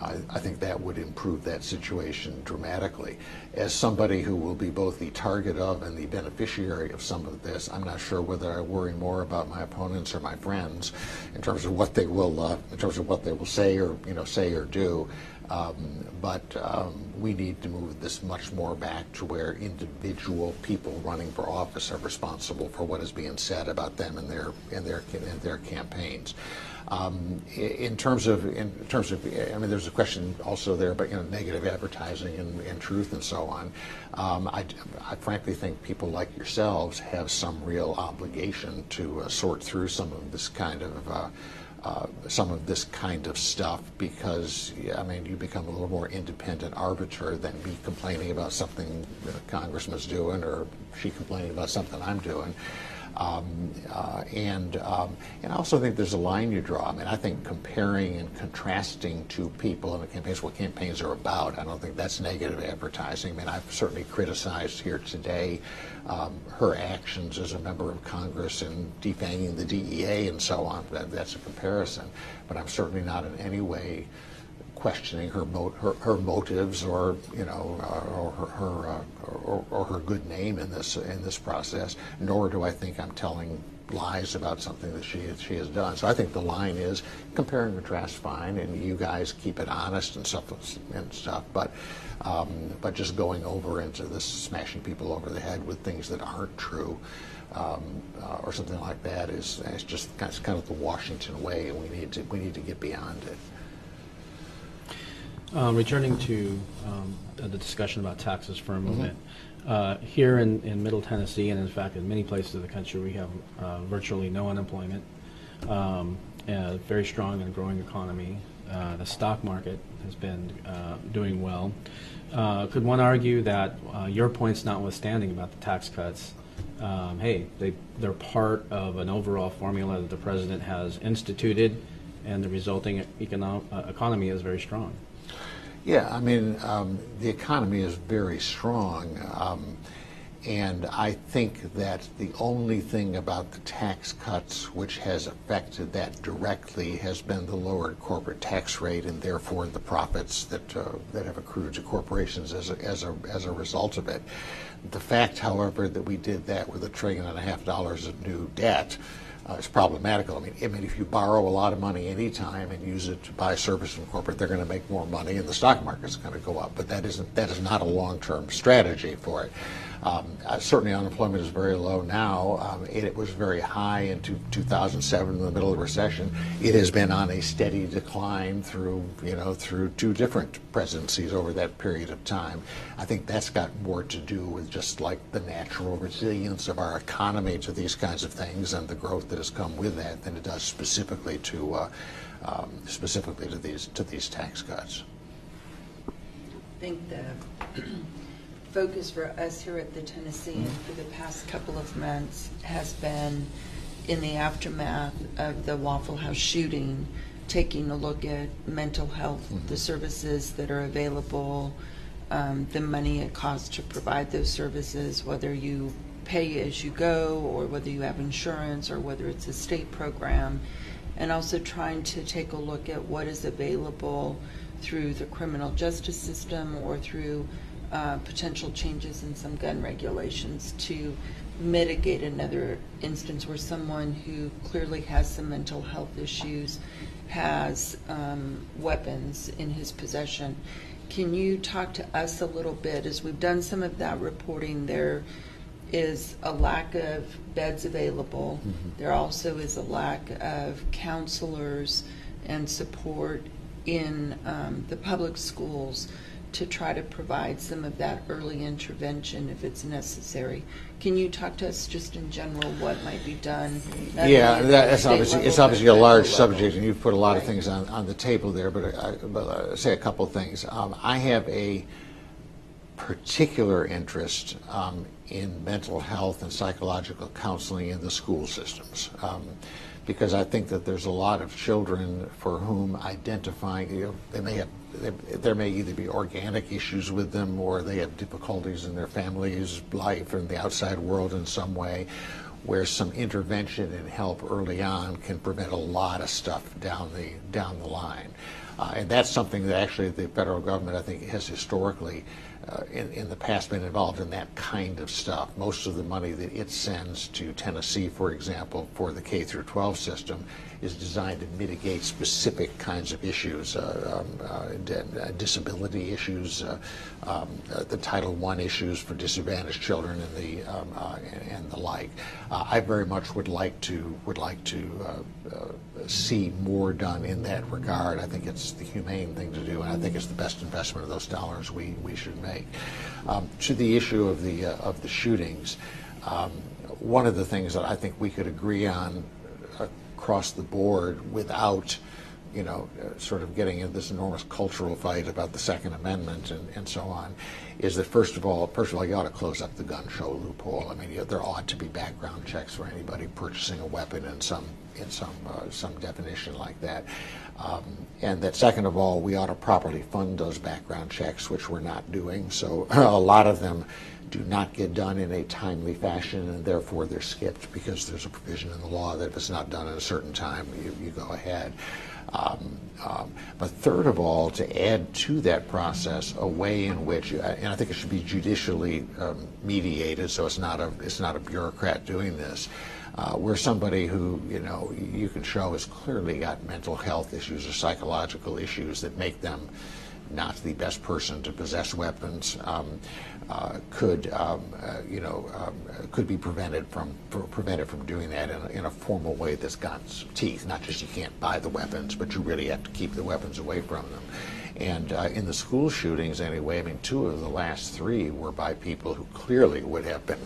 I think that would improve that situation dramatically. As somebody who will be both the target of and the beneficiary of some of this, I'm not sure whether I worry more about my opponents or my friends in terms of what they will say or do. But we need to move this much more back to where individual people running for office are responsible for what is being said about them in their campaigns. In terms of, I mean, there's a question also there about negative advertising and truth and so on. I frankly think people like yourselves have some real obligation to sort through some of this kind of stuff, because I mean, you become a little more independent arbiter than me complaining about something a congressman's doing or she complaining about something I'm doing. And I also think there's a line you draw. I mean, I think comparing and contrasting two people in the campaigns, what campaigns are about, I don't think that's negative advertising. I mean, I've certainly criticized here today her actions as a member of Congress in defanging the DEA and so on. That's a comparison. But I'm certainly not in any way questioning her motives or her good name in this process. Nor do I think I'm telling lies about something that she has done. So I think the line is compare and contrast fine, and you guys keep it honest and stuff. But just going over into this smashing people over the head with things that aren't true. Or something like that is just kind of the Washington way, and we need to get beyond it. Returning to the discussion about taxes for a moment, here in Middle Tennessee, and in fact in many places of the country, we have virtually no unemployment, a very strong and growing economy. The stock market has been doing well. Could one argue that your points notwithstanding about the tax cuts, hey, they're part of an overall formula that the president has instituted, and the resulting economy is very strong? Yeah, I mean, the economy is very strong, and I think that the only thing about the tax cuts which has affected that directly has been the lowered corporate tax rate, and therefore the profits that have accrued to corporations as a result of it. The fact, however, that we did that with $1.5 trillion of new debt is problematical. I mean, if you borrow a lot of money any time and use it to buy service from corporate, they're going to make more money, and the stock market's going to go up. But that is not a long-term strategy for it. Certainly, unemployment is very low now. It was very high in 2007, in the middle of the recession. It has been on a steady decline through two different presidencies over that period of time. I think that's got more to do with just like the natural resilience of our economy to these kinds of things and the growth that has come with that than it does specifically to these tax cuts. I think the focus for us here at the Tennessean for the past couple of months has been in the aftermath of the Waffle House shooting, taking a look at mental health, the services that are available, the money it costs to provide those services, whether you pay as you go or whether you have insurance or whether it's a state program, and also trying to take a look at what is available through the criminal justice system or through potential changes in some gun regulations to mitigate another instance where someone who clearly has some mental health issues has weapons in his possession. Can you talk to us a little bit, as we've done some of that reporting? There is a lack of beds available. There also is a lack of counselors and support in the public schools to try to provide some of that early intervention if it's necessary. Can you talk to us just in general what might be done? Yeah, it's obviously a large subject, and you've put a lot of things on the table there, but I'll say a couple of things. I have a particular interest in mental health and psychological counseling in the school systems. Because I think that there's a lot of children for whom identifying, there may either be organic issues with them, or they have difficulties in their family's life or in the outside world in some way, where some intervention and help early on can prevent a lot of stuff down the line. And that's something that actually the federal government, I think, has historically in the past been involved in that kind of stuff. Most of the money that it sends to Tennessee, for example, for the K through 12 system is designed to mitigate specific kinds of issues, disability issues, the Title I issues for disadvantaged children, and the like. I very much would like to see more done in that regard. I think it's the humane thing to do, and I think it's the best investment of those dollars we should make. To the issue of the shootings, one of the things that I think we could agree on across the board without, sort of getting into this enormous cultural fight about the Second Amendment and so on, is that first of all, you ought to close up the gun show loophole. I mean, there ought to be background checks for anybody purchasing a weapon in some definition like that. And that second of all, we ought to properly fund those background checks, which we're not doing. So a lot of them do not get done in a timely fashion, and therefore they're skipped because there's a provision in the law that if it's not done at a certain time, you go ahead. But third of all, to add to that process a way in which, and I think it should be judicially mediated, so it's not a bureaucrat doing this, where somebody who you can show has clearly got mental health issues or psychological issues that make them not the best person to possess weapons, could be prevented from doing that in a formal way that's got teeth. Not just you can't buy the weapons, but you really have to keep the weapons away from them. And in the school shootings, anyway, I mean, 2 of the last 3 were by people who clearly would have been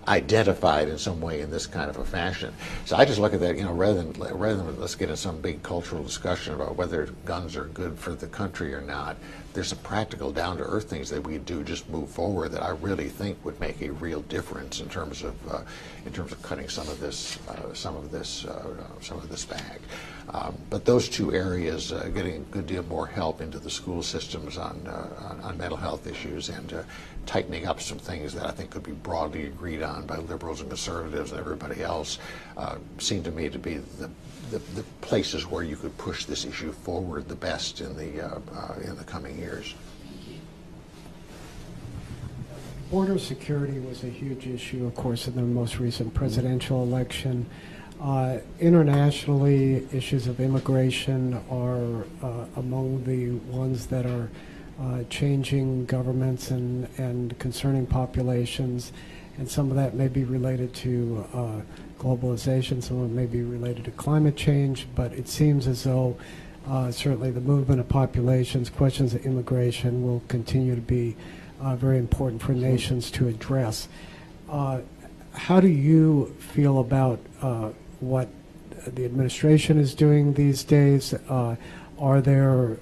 identified in some way in this kind of a fashion. So I just look at that, rather than let's get in some big cultural discussion about whether guns are good for the country or not, there's some practical, down-to-earth things that we do just move forward that I really think would make a real difference in terms of cutting some of this back. But those 2 areas, getting a good deal more help into the school systems on mental health issues and tightening up some things that I think could be broadly agreed on by liberals and conservatives and everybody else, seem to me to be the places where you could push this issue forward the best in the coming years. Border security was a huge issue, of course, in the most recent presidential election. Internationally, issues of immigration are among the ones that are changing governments and concerning populations, and some of that may be related to globalization, some of it may be related to climate change, but it seems as though certainly the movement of populations, questions of immigration will continue to be very important for nations to address. How do you feel about what the administration is doing these days? Are there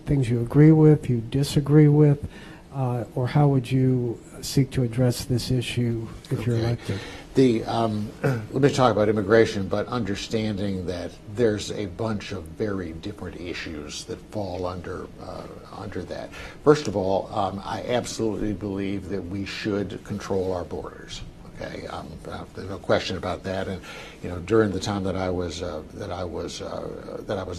things you agree with, you disagree with, or how would you seek to address this issue if you're elected? Let me talk about immigration, but understanding that there's a bunch of very different issues that fall under that. First of all, I absolutely believe that we should control our borders. Okay, there's no question about that. And during the time that I was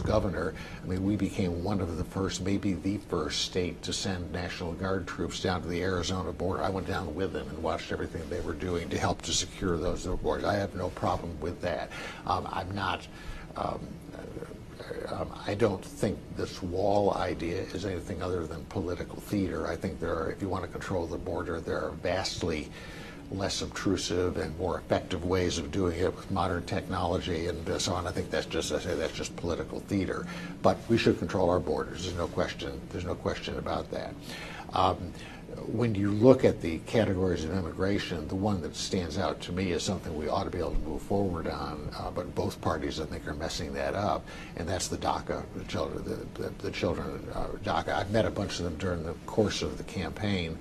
governor, I mean, we became one of the first, maybe the first state to send National Guard troops down to the Arizona border. I went down with them and watched everything they were doing to help to secure those borders. I have no problem with that. I don't think this wall idea is anything other than political theater. I think if you want to control the border, there are vastly less obtrusive and more effective ways of doing it with modern technology and so on. I think that's just political theater. But we should control our borders. There's no question about that. When you look at the categories of immigration, the one that stands out to me is something we ought to be able to move forward on, but both parties, I think, are messing that up, and that's the DACA, the children DACA. I've met a bunch of them during the course of the campaign.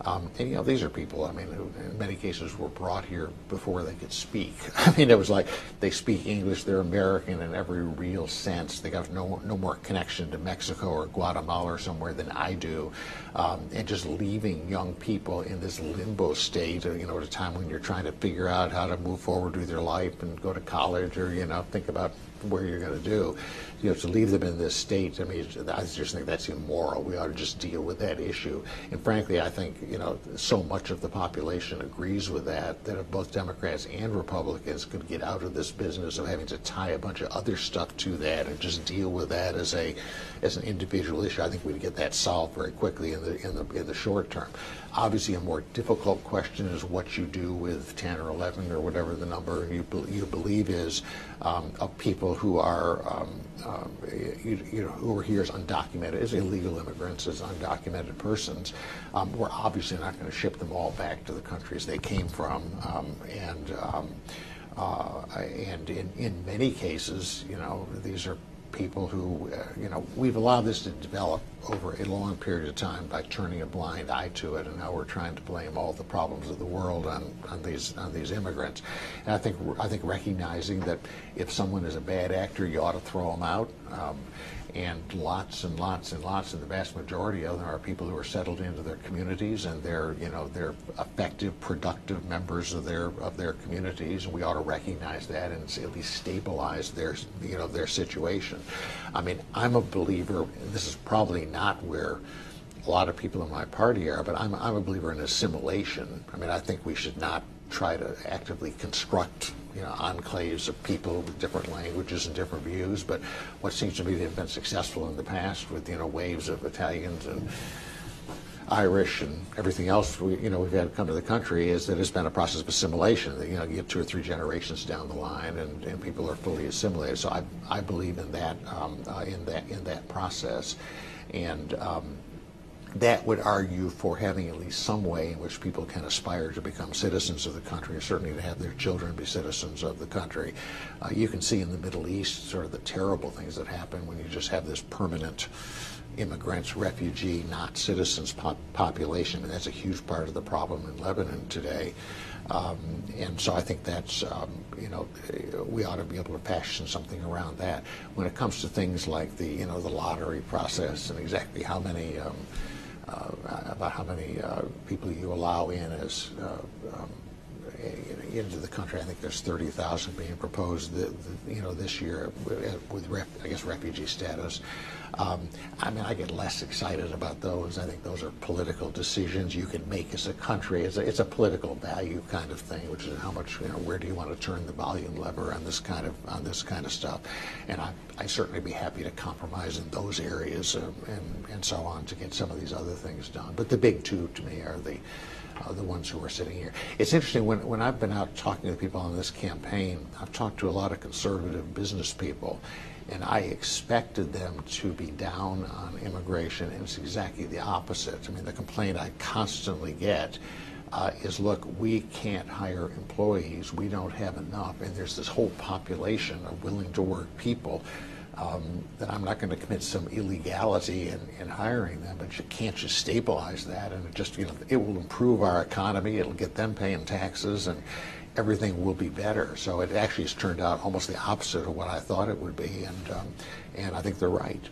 And you know, these are people, I mean, who in many cases were brought here before they could speak. I mean, it was like they speak English, they're American in every real sense. They got no more connection to Mexico or Guatemala or somewhere than I do. And just leaving young people in this limbo state, you know, at a time when you're trying to figure out how to move forward with your life and go to college or, you know, think about where you're going to do, you know, to leave them in this state, I mean, I just think that's immoral. We ought to just deal with that issue. And frankly, I think, you know, so much of the population agrees with that, that if both Democrats and Republicans could get out of this business of having to tie a bunch of other stuff to that and just deal with that as an individual issue, I think we'd get that solved very quickly in the short term. Obviously, a more difficult question is what you do with 10 or 11 or whatever the number you believe is of people who are who are here as undocumented, as illegal immigrants, as undocumented persons. We're obviously not going to ship them all back to the countries they came from, and in many cases, you know, these are people who, you know, we've allowed this to develop over a long period of time by turning a blind eye to it, and now we're trying to blame all the problems of the world on these immigrants. And I think recognizing that if someone is a bad actor, you ought to throw them out. And lots and lots and lots, and the vast majority of them are people who are settled into their communities, and they're, you know, they're effective, productive members of their communities, and we ought to recognize that and at least stabilize their, you know, their situation. I mean, I'm a believer. This is probably not where a lot of people in my party are, but I'm a believer in assimilation. I mean, I think we should not try to actively construct, you know, enclaves of people with different languages and different views, but what seems to me to have been successful in the past with, you know, waves of Italians and Irish and everything else we've had come to the country is that it's been a process of assimilation. That, you know, you get 2 or 3 generations down the line, and people are fully assimilated. So I believe in that in that process, and that would argue for having at least some way in which people can aspire to become citizens of the country, and certainly to have their children be citizens of the country. You can see in the Middle East sort of the terrible things that happen when you just have this permanent immigrants, refugee, not citizens population, and that's a huge part of the problem in Lebanon today. And so I think that's, you know, we ought to be able to fashion something around that. When it comes to things like the, you know, the lottery process and exactly how many about how many people you allow in as into the country. I think there's 30,000 being proposed, you know, this year with I guess refugee status. I mean, I get less excited about those. I think those are political decisions you can make as a country. It's a political value kind of thing, which is how much, you know, where do you want to turn the volume lever on this kind of stuff. And I'd certainly be happy to compromise in those areas and so on to get some of these other things done. But the big two to me are the ones who are sitting here. It's interesting, when I've been out talking to people on this campaign, I've talked to a lot of conservative business people, and I expected them to be down on immigration, and it's exactly the opposite. I mean, the complaint I constantly get is, look, we can't hire employees, we don't have enough, and there's this whole population of willing to work people that I'm not going to commit some illegality in hiring them, but you can't just stabilize that, and it just, you know, it will improve our economy, it'll get them paying taxes, and everything will be better. So it actually has turned out almost the opposite of what I thought it would be, and I think they're right.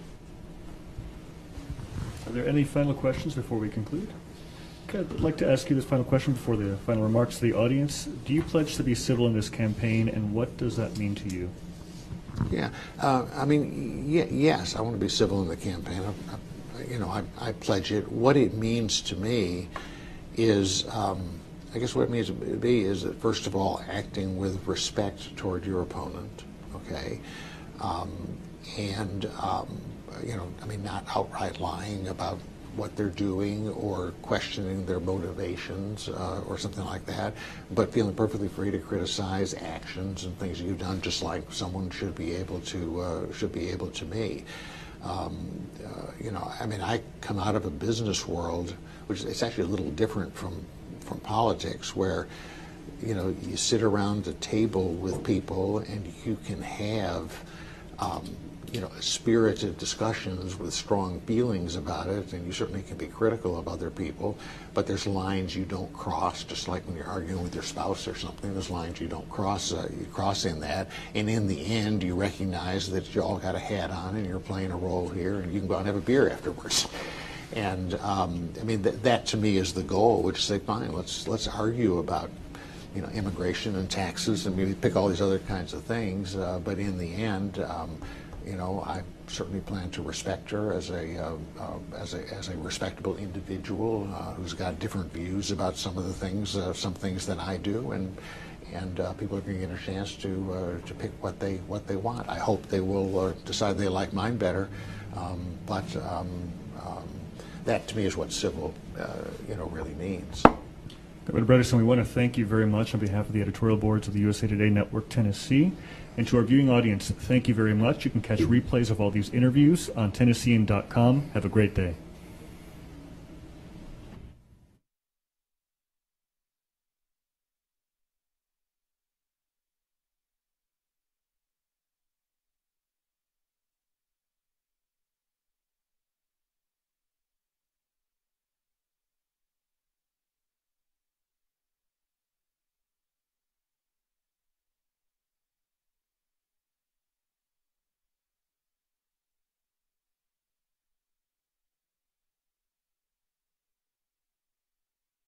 Are there any final questions before we conclude? Okay, I'd like to ask you this final question before the final remarks to the audience. Do you pledge to be civil in this campaign, and what does that mean to you? Yeah, I mean, yes, I want to be civil in the campaign. I pledge it. What it means to me is, I guess what it means to be is that, first of all, acting with respect toward your opponent, okay? I mean, not outright lying about what they're doing or questioning their motivations or something like that, but feeling perfectly free to criticize actions and things you've done, just like someone should be able to me. I mean, I come out of a business world, which is actually a little different from politics, where, you know, you sit around a table with people and you can have spirited discussions with strong feelings about it, and you certainly can be critical of other people, but there's lines you don't cross, just like when you're arguing with your spouse or something. There's lines you don't cross, you cross in that, and in the end you recognize that you all got a hat on and you're playing a role here, and you can go out and have a beer afterwards. And I mean, that to me is the goal, which is say, fine, let's argue about immigration and taxes, and maybe pick all these other kinds of things, but in the end, I certainly plan to respect her as a respectable individual who's got different views about some of the things, some things that I do, and people are going to get a chance to pick what they want. I hope they will decide they like mine better, but that to me is what civil, really means. Governor Bredesen, we want to thank you very much on behalf of the editorial boards of the USA Today Network Tennessee. And to our viewing audience, thank you very much. You can catch replays of all these interviews on Tennessean.com. Have a great day.